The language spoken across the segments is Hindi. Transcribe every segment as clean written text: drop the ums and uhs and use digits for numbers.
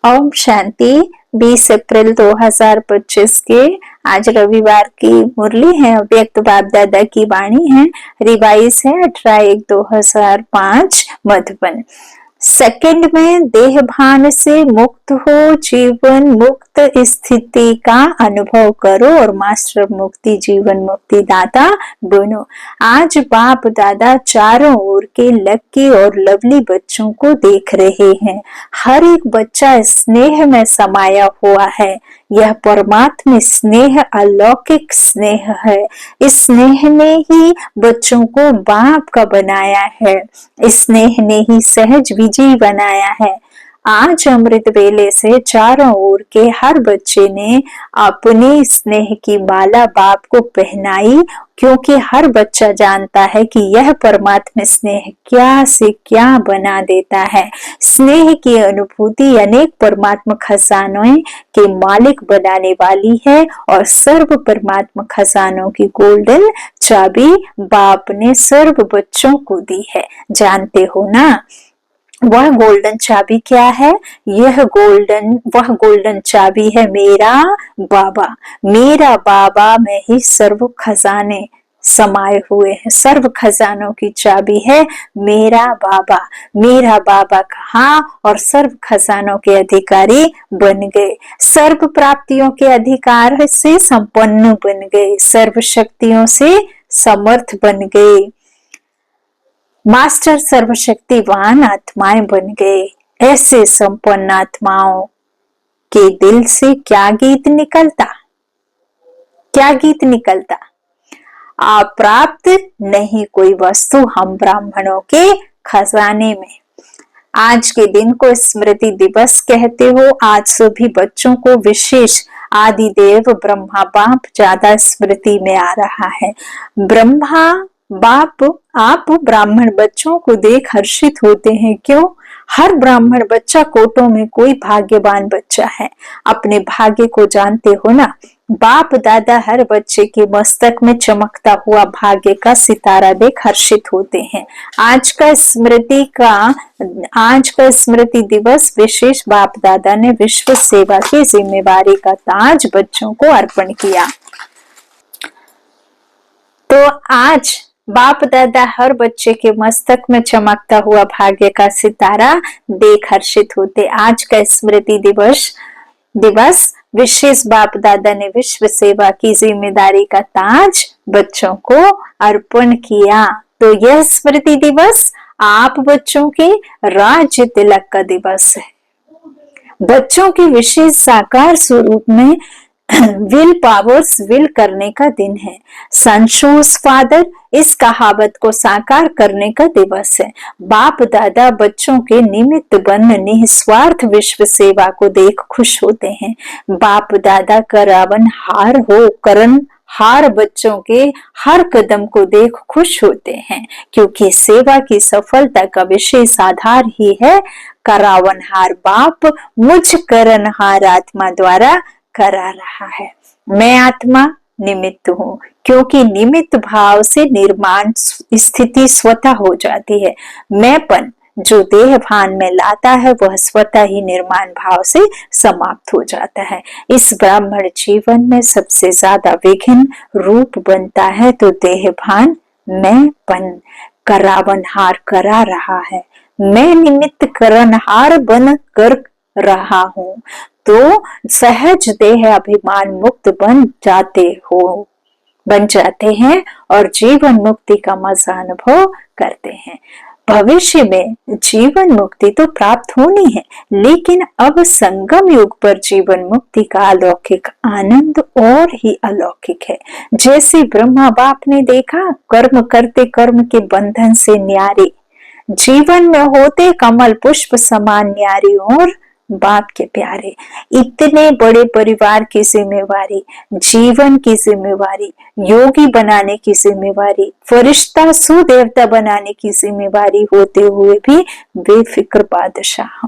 ओम शांति। 20 अप्रैल 2025 के आज रविवार की मुरली है। अव्यक्त बाप दादा की वाणी है। रिवाइज है 18/1/2005 मधुबन। सेकंड में देह भान से मुक्त हो, जीवन मुक्त स्थिति का अनुभव करो और मास्टर मुक्ति जीवन मुक्ति दाता बनो। आज बाप दादा चारों ओर के लकी और लवली बच्चों को देख रहे हैं। हर एक बच्चा स्नेह में समाया हुआ है। यह परमात्मा स्नेह अलौकिक स्नेह है। इस स्नेह ने ही बच्चों को बाप का बनाया है। इस स्नेह ने ही सहज विजयी बनाया है। आज अमृत वेले से चारों ओर के हर बच्चे ने अपने स्नेह की माला बाप को पहनाई, क्योंकि हर बच्चा जानता है कि यह परमात्मा स्नेह क्या से क्या बना देता है। स्नेह की अनुभूति अनेक परमात्मा खजानों के मालिक बनाने वाली है और सर्व परमात्मा खजानों की गोल्डन चाबी बाप ने सर्व बच्चों को दी है। जानते हो ना वह गोल्डन चाबी क्या है? वह गोल्डन चाबी है मेरा बाबा। मेरा बाबा में ही सर्व खजाने समाये हुए हैं। सर्व खजानों की चाबी है मेरा बाबा। मेरा बाबा कहा और सर्व खजानों के अधिकारी बन गए। सर्व प्राप्तियों के अधिकार से संपन्न बन गए। सर्व शक्तियों से समर्थ बन गए। मास्टर सर्वशक्तिवान आत्माएं बन गए। ऐसे संपन्न आत्माओं के दिल से क्या गीत निकलता? क्या गीत निकलता? अप्राप्त नहीं कोई वस्तु हम ब्राह्मणों के खजाने में। आज के दिन को स्मृति दिवस कहते हो। आज सभी बच्चों को विशेष आदिदेव ब्रह्मा बाप ज्यादा स्मृति में आ रहा है। ब्रह्मा बाप आप ब्राह्मण बच्चों को देख हर्षित होते हैं। क्यों? हर ब्राह्मण बच्चा कोटों में कोई भाग्यवान बच्चा है। अपने भाग्य को जानते हो ना। बाप दादा हर बच्चे के मस्तक में चमकता हुआ भाग्य का सितारा देख हर्षित होते हैं। आज का स्मृति दिवस विशेष बाप दादा ने विश्व सेवा की जिम्मेवारी का ताज बच्चों को अर्पण किया। तो आज बाप दादा हर बच्चे के मस्तक में चमकता हुआ भाग्य का सितारा देख हर्षित होते। आज का स्मृति दिवस विशेष बाप दादा ने विश्व सेवा की जिम्मेदारी का ताज बच्चों को अर्पण किया। तो यह स्मृति दिवस आप बच्चों के राज्य तिलक का दिवस है। बच्चों के विशेष साकार स्वरूप में विल पावर्स विल करने का दिन है। सनशोस फादर इस कहावत को साकार करने का दिवस है। बाप दादा बच्चों के निमित्त बन निस्वार्थ विश्व सेवा को देख खुश होते हैं। बाप दादा करावन हार बच्चों के हर कदम को देख खुश होते हैं, क्योंकि सेवा की सफलता का विशेष आधार ही है करावनहार बाप मुझ करनहार आत्मा द्वारा करा रहा है। मैं आत्मा निमित्त हूँ, क्योंकि निमित्त भाव से निर्माण स्थिति स्वतः हो जाती है। मैंपन जो देह भान में लाता है वह स्वतः ही निर्माण भाव से समाप्त हो जाता है। इस ब्राह्मण जीवन में सबसे ज्यादा विघ्न रूप बनता है तो देह भान मैंपन करावनहार करा रहा है। मैं निमित्त करनहार बन कर रहा हूँ, तो सहज देह अभिमान मुक्त बन जाते हैं और जीवन मुक्ति का मजा अनुभव करते हैं। भविष्य में जीवन मुक्ति तो प्राप्त होनी है, लेकिन अब संगम युग पर जीवन मुक्ति का अलौकिक आनंद और ही अलौकिक है। जैसे ब्रह्मा बाप ने देखा कर्म करते कर्म के बंधन से न्यारी, जीवन में होते कमल पुष्प समान न्यारी और बाप के प्यारे। इतने बड़े परिवार की जिम्मेवारी, जीवन की जिम्मेवारी, योगी बनाने की जिम्मेवारी, फरिश्ता सुदेवता बनाने की जिम्मेवारी होते हुए भी बेफिक्र बादशाह।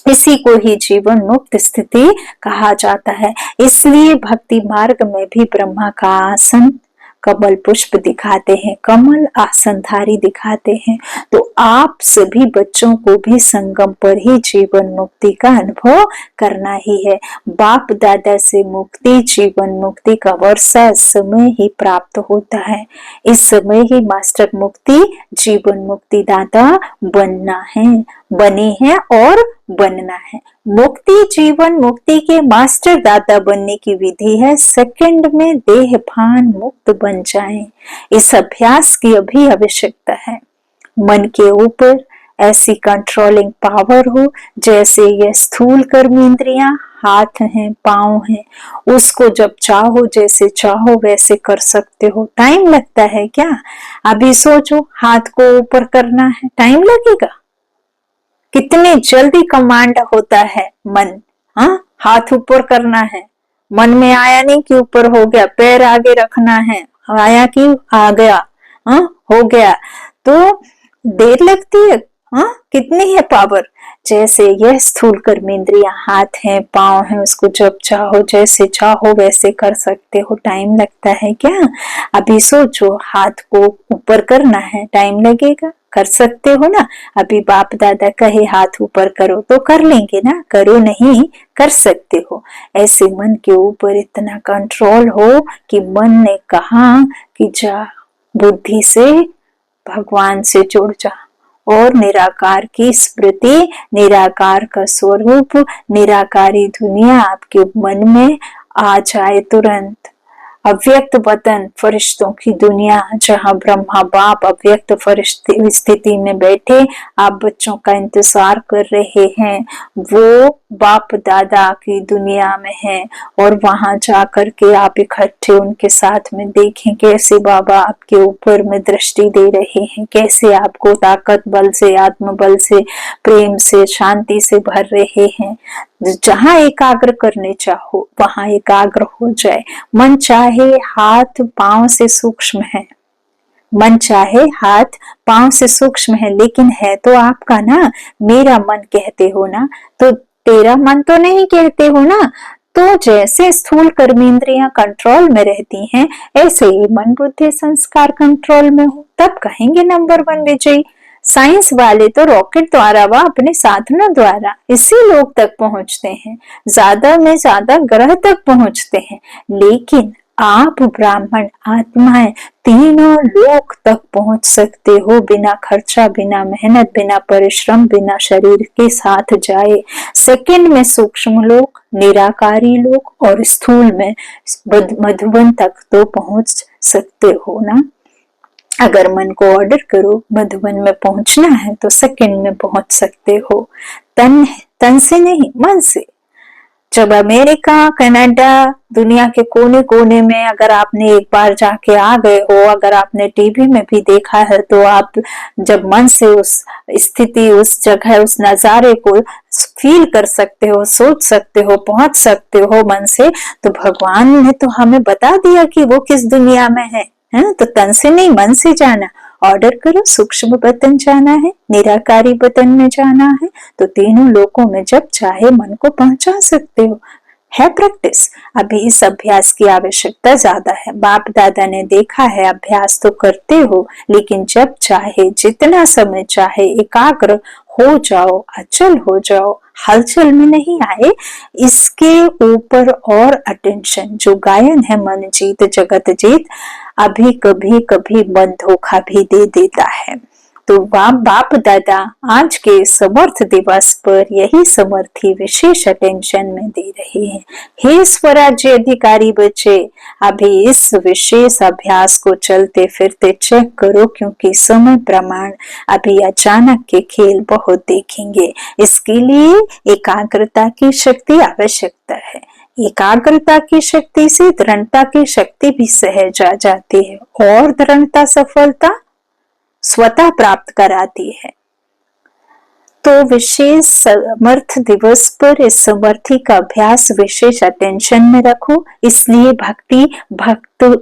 इसी को ही जीवन मुक्त स्थिति कहा जाता है। इसलिए भक्ति मार्ग में भी ब्रह्मा का आसन कमल पुष्प दिखाते हैं, कमल आसनधारी दिखाते हैं। तो आप सभी बच्चों को भी संगम पर ही जीवन मुक्ति का अनुभव करना ही है। बाप दादा से मुक्ति, जीवन मुक्ति का वर्षा समय ही प्राप्त होता है। इस समय ही मास्टर मुक्ति, जीवन मुक्ति दाता बनना है, बने हैं और बनना है। मुक्ति जीवन मुक्ति के मास्टर दाता बनने की विधि है, सेकंड में देह भान मुक्त बन जाएं। इस अभ्यास की अभी आवश्यकता है। मन के ऊपर ऐसी कंट्रोलिंग पावर हो जैसे ये स्थूल कर्म इंद्रियां हाथ हैं, पांव हैं, उसको जब चाहो जैसे चाहो वैसे कर सकते हो। टाइम लगता है क्या? अभी सोचो, हाथ को ऊपर करना है, टाइम लगेगा? कितने जल्दी कमांड होता है मन, हाँ, हाथ ऊपर करना है, मन में आया नहीं कि ऊपर हो गया, पैर आगे रखना है, आया कि आ गया, हाँ, हो गया। तो देर लगती है, हाँ, कितनी है पावर। जैसे यह स्थूल कर्मेंद्रियां हाथ हैं, पांव हैं, उसको जब चाहो जैसे चाहो वैसे कर सकते हो। टाइम लगता है क्या? अभी सोचो, हाथ को ऊपर करना है, टाइम लगेगा? कर सकते हो ना? अभी बाप दादा कहे हाथ ऊपर करो तो कर लेंगे ना? करो नहीं, कर सकते हो। ऐसे मन के ऊपर इतना कंट्रोल हो कि मन ने कहा कि जा बुद्धि से भगवान से जुड़ जा और निराकार की स्मृति, निराकार का स्वरूप, निराकारी दुनिया आपके मन में आ जाए तुरंत। अव्यक्त वतन, फरिश्तों की दुनिया, जहाँ ब्रह्मा बाप अव्यक्त फरिश्ते स्थिति में बैठे आप बच्चों का इंतजार कर रहे हैं, वो बाप दादा की दुनिया में है। और वहां जाकर के आप इकट्ठे उनके साथ में देखें कैसे बाबा आपके ऊपर में दृष्टि दे रहे हैं, कैसे आपको ताकत बल से, आत्मबल से, प्रेम से, शांति से भर रहे हैं। जहां एकाग्र करने चाहो वहां एकाग्र हो जाए। मन चाहे हाथ पांव से सूक्ष्म है, मन चाहे हाथ पांव से सूक्ष्म है, लेकिन है तो आपका ना। मेरा मन कहते हो ना, तो तेरा मन तो नहीं कहते हो ना। तो जैसे स्थूल कर्मेंद्रियां कंट्रोल में रहती हैं, ऐसे ही मन बुद्धि संस्कार कंट्रोल में हो, तब कहेंगे नंबर 1 विजयी। साइंस वाले तो रॉकेट द्वारा व अपने साधनों द्वारा इसी लोक तक पहुंचते हैं, ज्यादा में ज्यादा ग्रह तक पहुंचते हैं। लेकिन आप ब्राह्मण आत्माएं तीनों लोक तक पहुंच सकते हो बिना खर्चा, बिना मेहनत, बिना परिश्रम, बिना शरीर के साथ जाए। सेकंड में सूक्ष्म लोक, निराकारी लोक और स्थूल में मधुबन तक तो पहुंच सकते हो ना। अगर मन को ऑर्डर करो मधुबन में पहुंचना है तो सेकंड में पहुंच सकते हो। तन से नहीं, मन से। जब अमेरिका, कनाडा, दुनिया के कोने कोने में अगर आपने एक बार जाके आ गए हो, अगर आपने टीवी में भी देखा है, तो आप जब मन से उस स्थिति, उस जगह, उस नजारे को फील कर सकते हो, सोच सकते हो, पहुंच सकते हो मन से, तो भगवान ने तो हमें बता दिया कि वो किस दुनिया में है। तो तन से नहीं, मन से जाना। ऑर्डर करो, सूक्ष्म वतन जाना है, निराकारी वतन में जाना है, तो तीनों लोकों में जब चाहे मन को पहुंचा सकते हो। है प्रैक्टिस। अभी इस अभ्यास की आवश्यकता ज्यादा है। बाप दादा ने देखा है, अभ्यास तो करते हो, लेकिन जब चाहे, जितना समय चाहे एकाग्र हो जाओ, अचल हो जाओ, हलचल में नहीं आए। इसके ऊपर और अटेंशन, जो गायन है मन जीत जगत जीत, अभी कभी कभी मन धोखा भी दे देता है। तो बाप दादा आज के समर्थ दिवस पर यही समर्थी विशेष अटेंशन में दे रहे हैं। हे स्वराज्य अधिकारी बच्चे, अभी इस विशेष अभ्यास को चलते फिरते चेक करो, क्योंकि समय प्रमाण अभी अचानक के खेल बहुत देखेंगे। इसके लिए एकाग्रता की शक्ति आवश्यकता है। एकाग्रता की शक्ति से दृढ़ता की शक्ति भी सहज आ जाती है, और दृढ़ता सफलता स्वतः प्राप्त कराती है। तो विशेष समर्थ दिवस पर इस समर्थी का अभ्यास विशेष अटेंशन में रखो। इसलिए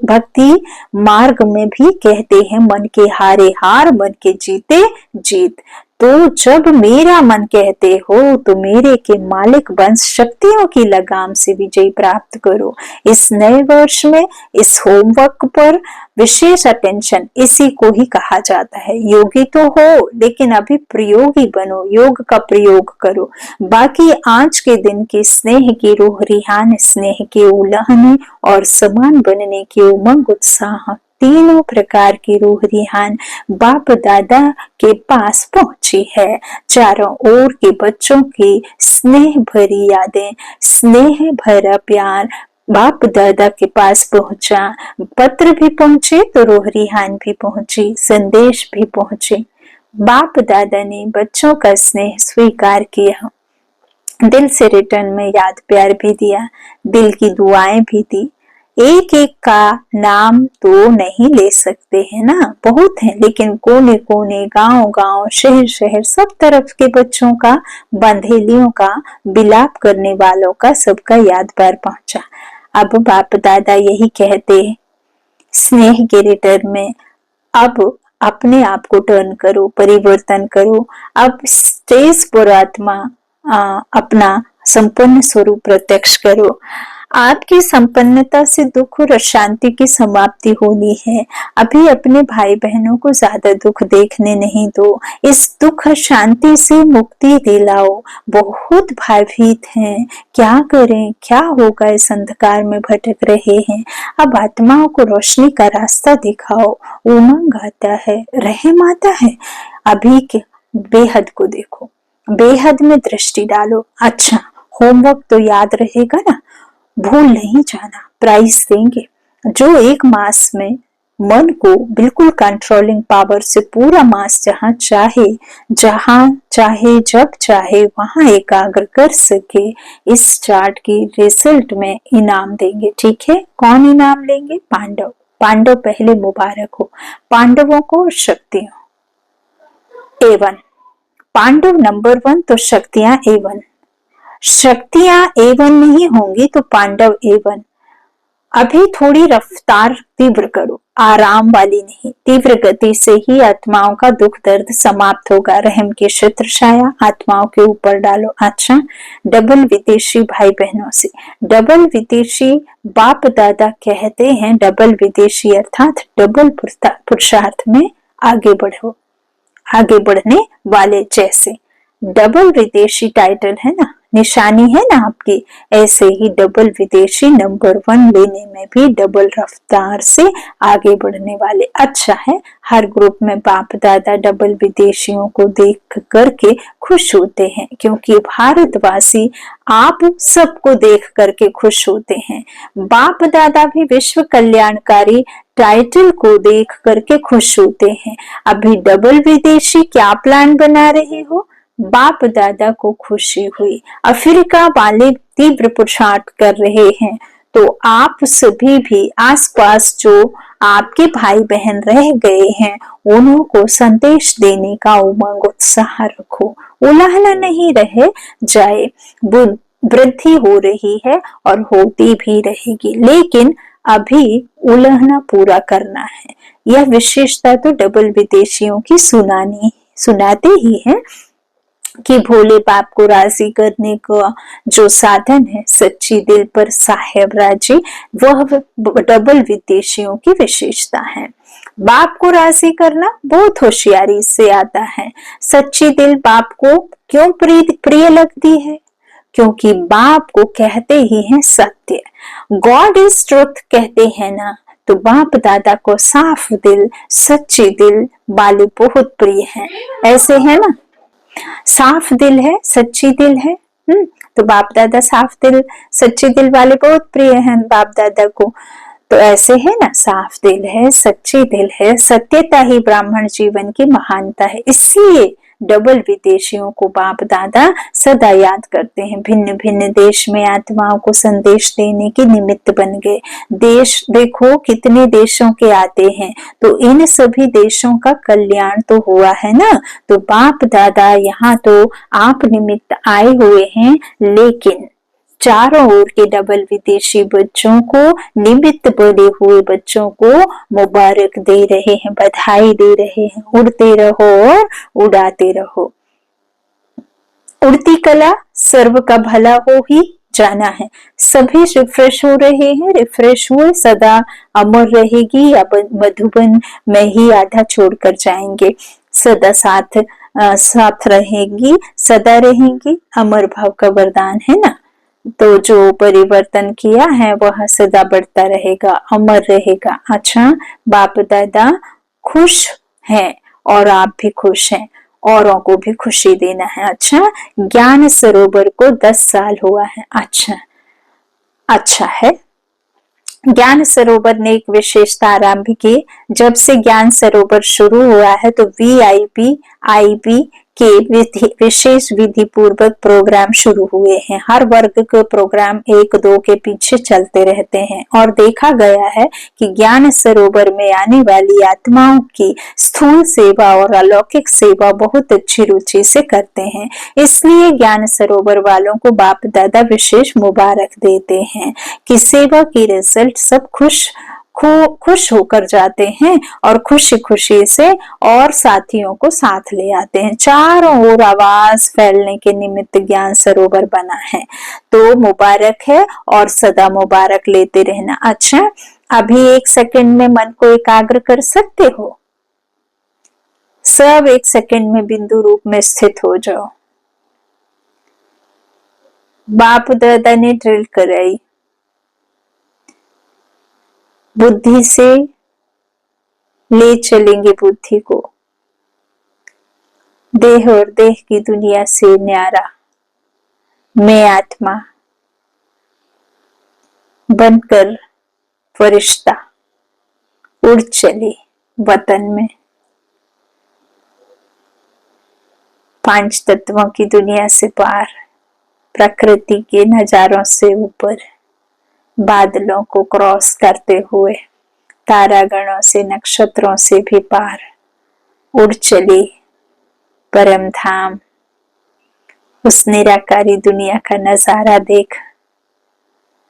भक्ति मार्ग में भी कहते हैं, मन के हारे हार, मन के जीते जीत। तो जब मेरा मन कहते हो तो मेरे के मालिक बन शक्तियों की लगाम से विजय प्राप्त करो। इस नए वर्ष में इस होमवर्क पर विशेष अटेंशन, इसी को ही कहा जाता है योगी तो हो लेकिन अभी प्रयोगी बनो, योग का प्रयोग करो। बाकी आज के दिन की स्नेह की रूह रिहान, स्नेह के उलहने और समान बनने के उमंग उत्साह, तीनों प्रकार की रूह रिहान बाप दादा के पास पहुंची है। चारों ओर के बच्चों की स्नेह भरी यादें, स्नेह भरा प्यार बाप दादा के पास पहुंचा। पत्र भी पहुंचे तो रूह रिहान भी पहुंची, संदेश भी पहुंचे। बाप दादा ने बच्चों का स्नेह स्वीकार किया, दिल से रिटर्न में याद प्यार भी दिया, दिल की दुआएं भी दी। एक एक का नाम तो नहीं ले सकते हैं ना, बहुत हैं, लेकिन कोने कोने, गांव गांव, शहर शहर, सब तरफ के बच्चों का, बंधेलियों का, बिलाप करने वालों का, सबका याद पार पहुंचा। अब बाप दादा यही कहते हैं स्नेह के रिटर्न में, अब अपने आप को टर्न करो, परिवर्तन करो। अब स्टेज पर आत्मा अपना संपन्न स्वरूप प्रत्यक्ष करो। आपकी संपन्नता से दुख और अशांति की समाप्ति होनी है। अभी अपने भाई बहनों को ज्यादा दुख देखने नहीं दो, इस दुख शांति से मुक्ति दिलाओ। बहुत भयभीत हैं, क्या करें, क्या होगा, इस अंधकार में भटक रहे हैं। अब आत्माओं को रोशनी का रास्ता दिखाओ। उमंग आता है, रहम आता है। अभी के बेहद को देखो, बेहद में दृष्टि डालो। अच्छा, होमवर्क तो याद रहेगा ना, भूल नहीं जाना, प्राइज देंगे। जो एक मास में मन को बिल्कुल कंट्रोलिंग पावर से पूरा मास जहां चाहे जब चाहे वहां एकाग्र कर सके, इस चार्ट की रिजल्ट में इनाम देंगे। ठीक है, कौन इनाम लेंगे? पांडव। पांडव पहले मुबारक हो, पांडवों को शक्तियों A1, पांडव नंबर 1 तो शक्तियां A1, शक्तियां A1 नहीं होंगी तो पांडव A1। अभी थोड़ी रफ्तार तीव्र करो, आराम वाली नहीं, तीव्र गति से ही आत्माओं का दुख दर्द समाप्त होगा। रहम की छत्र छाया आत्माओं के ऊपर डालो। अच्छा, डबल विदेशी भाई बहनों से, डबल विदेशी बाप दादा कहते हैं, डबल विदेशी अर्थात डबल पुरुषार्थ में आगे बढ़ो, आगे बढ़ने वाले जैसे। डबल विदेशी टाइटल है ना, निशानी है ना आपकी, ऐसे ही डबल विदेशी नंबर 1 लेने में भी डबल रफ्तार से आगे बढ़ने वाले। अच्छा है, हर ग्रुप में बाप दादा डबल विदेशियों को देख करके खुश होते हैं, क्योंकि भारतवासी आप सबको देख करके खुश होते हैं। बाप दादा भी विश्व कल्याणकारी टाइटल को देख करके खुश होते हैं। अभी डबल विदेशी क्या प्लान बना रहे हो? बाप दादा को खुशी हुई, अफ्रीका वाले तीव्र पुरुषार्थ कर रहे हैं, तो आप सभी भी आसपास जो आपके भाई बहन रह गए हैं उन्हों को संदेश देने का उमंग उत्साह रखो। उलाहना नहीं रह जाए, वृद्धि हो रही है और होती भी रहेगी, लेकिन अभी उलहना पूरा करना है। यह विशेषता तो डबल विदेशियों की सुनाते ही है कि भोले बाप को राजी करने का जो साधन है सच्ची दिल पर साहेब राजी, वह डबल विदेशियों की विशेषता है। बाप को राजी करना बहुत होशियारी से आता है। सच्ची दिल बाप को क्यों प्रिय लगती है? क्योंकि बाप को कहते ही हैं सत्य, गॉड इज ट्रुथ कहते हैं ना, तो बाप दादा को साफ दिल, सच्ची दिल वाले बहुत प्रिय हैं। ऐसे है ना, साफ दिल है, सच्ची दिल है, तो बाप दादा साफ दिल, सच्ची दिल वाले बहुत प्रिय हैं बाप दादा को। तो ऐसे है ना, साफ दिल है, सच्ची दिल है, सत्यता ही ब्राह्मण जीवन की महानता है। इसलिए डबल विदेशियों को बाप दादा सदा याद करते हैं। भिन्न भिन्न देश में आत्माओं को संदेश देने के निमित्त बन गए। देश देखो कितने देशों के आते हैं, तो इन सभी देशों का कल्याण तो हुआ है ना। तो बाप दादा यहाँ तो आप निमित्त आए हुए हैं, लेकिन चारों ओर के डबल विदेशी बच्चों को, निमित्त बने हुए बच्चों को मुबारक दे रहे हैं, बधाई दे रहे हैं। उड़ते रहो और उड़ाते रहो। उड़ती कला सर्व का भला हो ही जाना है। सभी रिफ्रेश हो रहे हैं, रिफ्रेश हुए सदा अमर रहेगी या मधुबन में ही आधा छोड़कर जाएंगे। सदा साथ रहेंगी, सदा रहेंगी, अमर भाव का वरदान है ना। तो जो परिवर्तन किया है वह सदा बढ़ता रहेगा, अमर रहेगा। अच्छा, बाप दादा खुश हैं और आप भी खुश हैं, औरों को भी खुशी देना है। अच्छा, ज्ञान सरोवर को 10 साल हुआ है। अच्छा है। ज्ञान सरोवर ने एक विशेषता आरंभ की। जब से ज्ञान सरोवर शुरू हुआ है तो VIP IB के विशेष विधि पूर्वक प्रोग्राम शुरू हुए हैं। हर वर्ग के प्रोग्राम 1-2 के पीछे चलते रहते हैं और देखा गया है कि ज्ञान सरोवर में आने वाली आत्माओं की स्थूल सेवा और अलौकिक सेवा बहुत अच्छी रुचि से करते हैं। इसलिए ज्ञान सरोवर वालों को बाप दादा विशेष मुबारक देते हैं कि सेवा की रिजल्ट सब खुश होकर जाते हैं और खुशी खुशी से और साथियों को साथ ले आते हैं। चारों ओर आवाज फैलने के निमित्त ज्ञान सरोवर बना है। तो मुबारक है और सदा मुबारक लेते रहना। अच्छा, अभी 1 सेकंड में मन को एकाग्र कर सकते हो? सब 1 सेकंड में बिंदु रूप में स्थित हो जाओ। बाप दादा ने ड्रिल कराई, बुद्धि से ले चलेंगे बुद्धि को देह और देह की दुनिया से न्यारा। मैं आत्मा बनकर फरिश्ता उड़ चली वतन में। 5 तत्वों की दुनिया से पार, प्रकृति के नजारों से ऊपर, बादलों को क्रॉस करते हुए, तारागणों से नक्षत्रों से भी पार उड़ चली परम धाम। उस निराकारी दुनिया का नजारा देख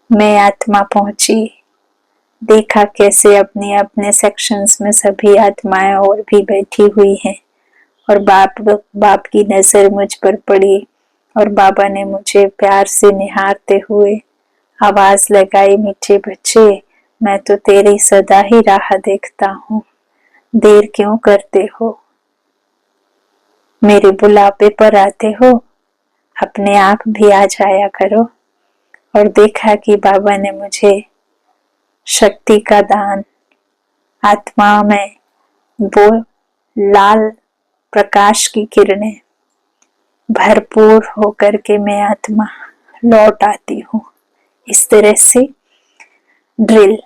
मैं आत्मा पहुंची। देखा कैसे अपने अपने सेक्शंस में सभी आत्माएं और भी बैठी हुई हैं और बाप की नजर मुझ पर पड़ी और बाबा ने मुझे प्यार से निहारते हुए आवाज लगाई, मीठे बच्चे, मैं तो तेरी सदा ही राह देखता हूँ, देर क्यों करते हो? मेरे बुलावे पर आते हो, अपने आप भी आ जाया करो। और देखा कि बाबा ने मुझे शक्ति का दान, आत्मा में वो लाल प्रकाश की किरणें भरपूर होकर के मैं आत्मा लौट आती हूँ। इस तरह से ड्रिल,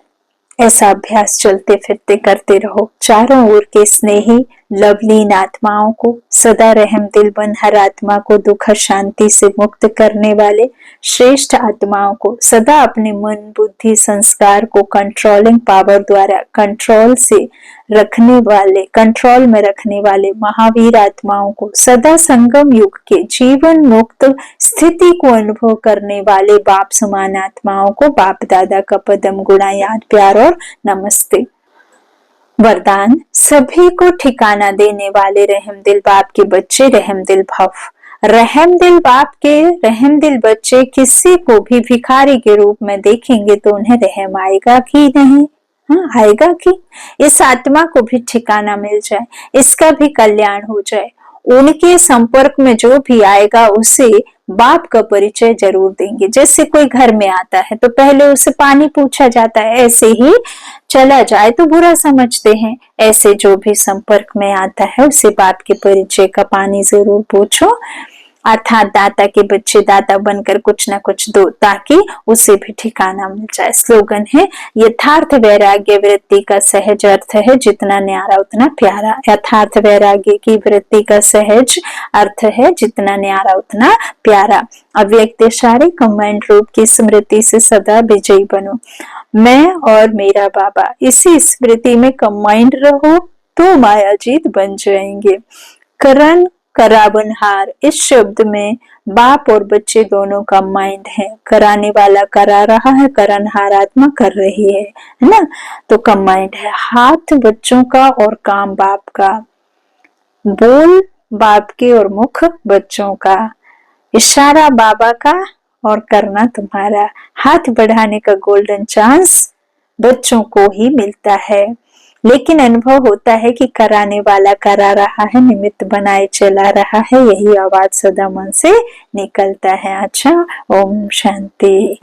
ऐसा अभ्यास चलते फिरते करते रहो। चारों ओर के स्नेही लवलीन आत्माओं को, सदा रहम दिल बन हर आत्मा को दुख शांति से मुक्त करने वाले श्रेष्ठ आत्माओं को, सदा अपने मन बुद्धि संस्कार को कंट्रोलिंग पावर द्वारा कंट्रोल में रखने वाले महावीर आत्माओं को, सदा संगम युग के जीवन मुक्त स्थिति को अनुभव करने वाले बाप समान आत्माओं को बाप दादा का पदम गुणा याद प्यार और नमस्ते। वरदान, सभी को ठिकाना देने वाले रहमदिल बाप के बच्चे रहमदिल भव। रहमदिल बाप के रहमदिल बच्चे किसी को भी भिखारी के रूप में देखेंगे तो उन्हें रहम आएगा कि नहीं? हाँ, आएगा कि इस आत्मा को भी ठिकाना मिल जाए, इसका भी कल्याण हो जाए। उनके संपर्क में जो भी आएगा उसे बाप का परिचय जरूर देंगे। जैसे कोई घर में आता है तो पहले उसे पानी पूछा जाता है, ऐसे ही चला जाए तो बुरा समझते हैं। ऐसे जो भी संपर्क में आता है उसे बाप के परिचय का पानी जरूर पूछो। अर्थात दाता के बच्चे दाता बनकर कुछ न कुछ दो ताकि उसे भी ठिकाना मिल जाए। स्लोगन है, यथार्थ वैराग्य वृत्ति का सहज अर्थ है, जितना न्यारा उतना प्यारा। यथार्थ वैराग्य की वृत्ति का सहज अर्थ है, जितना न्यारा उतना प्यारा। अव्यक्त शारीरिक कमांड रूप की स्मृति से सदा विजयी बनो। मैं और मेरा बाबा इसी स्मृति में कमांड रहो तो मायाजीत बन जाएंगे। करण कराबनहार, इस शब्द में बाप और बच्चे दोनों का माइंड है, कराने वाला करा रहा है, करनहार आत्मा कर रही है ना। तो कंबाइंड है, हाथ बच्चों का और काम बाप का, बोल बाप के और मुख बच्चों का, इशारा बाबा का और करना तुम्हारा। हाथ बढ़ाने का गोल्डन चांस बच्चों को ही मिलता है, लेकिन अनुभव होता है कि कराने वाला करा रहा है, निमित्त बनाए चला रहा है, यही आवाज सदा मन से निकलता है। अच्छा, ओम शांति।